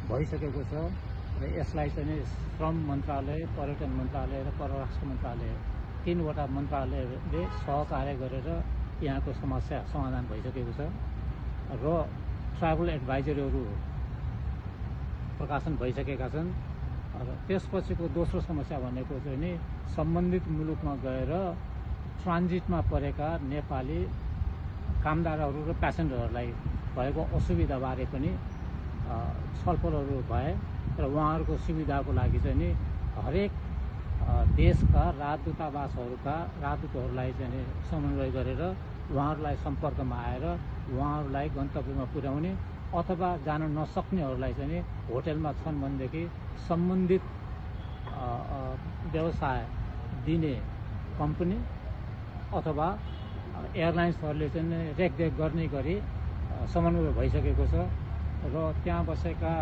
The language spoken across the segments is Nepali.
भइसकेको छ र यसलाई चाहिँ श्रम मन्त्रालय, पर्यटन मन्त्रालय र परराष्ट्र मन्त्रालय 3वटा मन्त्रालयले सहकार्य गरेर यहाँको समस्या समाधान भइसकेको छ र ट्राभल एडभाइजरीहरू प्रकाशन भइसकेका छन्। र त्यसपछिको दोस्रो समस्या भनेको चाहिँ नि सम्बन्धित मुलुकमा गएर ट्रान्जिटमा परेका नेपाली कामदारहरू र प्यासेन्जरहरूलाई भएको असुविधाबारे पनि छलफलहरू भए र उहाँहरूको सुविधाको लागि चाहिँ नि हरेक देशका राजदूतहरूलाई चाहिँ नि समन्वय गरेर उहाँहरूलाई सम्पर्कमा आएर उहाँहरूलाई गन्तव्यमा पुर्याउने अथवा जान नसक्नेहरूलाई चाहिँ नि होटेलमा छन् भनेदेखि सम्बन्धित व्यवसाय दिने कम्पनी अथवा एयरलाइन्सहरूले चाहिँ रेखदेख गर्ने गरी समन्वय भइसकेको छ र त्यहाँ बसेका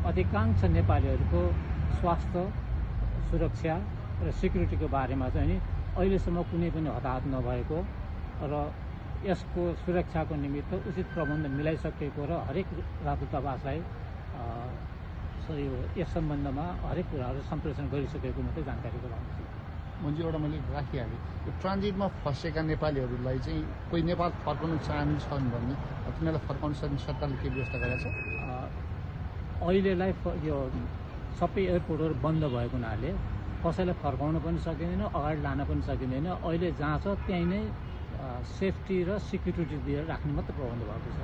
अधिकांश नेपालीहरूको स्वास्थ्य, सुरक्षा र सिक्युरिटीको बारेमा चाहिँ नि अहिलेसम्म कुनै पनि हताहत नभएको र यसको सुरक्षाको निमित्त उचित प्रबन्ध मिलाइसकेको र हरेक राजदूतावासलाई यस सम्बन्धमा हरेक कुराहरू सम्प्रेषण गरिसकेको मात्रै जानकारी गराउँछु। मैले राखिहालेँ, यो ट्रान्जिटमा फँसेका नेपालीहरूलाई चाहिँ कोही नेपाल फर्काउन चाहन्छन् भने तिनीहरूलाई फर्काउन सक्ने सरकारले के व्यवस्था गरेको छ? अहिलेलाई यो सबै एयरपोर्टहरू बन्द भएको हुनाले कसैलाई फर्काउन पनि सकिँदैन, अगाडि लान पनि सकिँदैन। अहिले जहाँ छ त्यहीँ नै सेफ्टी र सिक्युरिटी दिएर राख्ने मात्र प्रबन्ध भएको छ।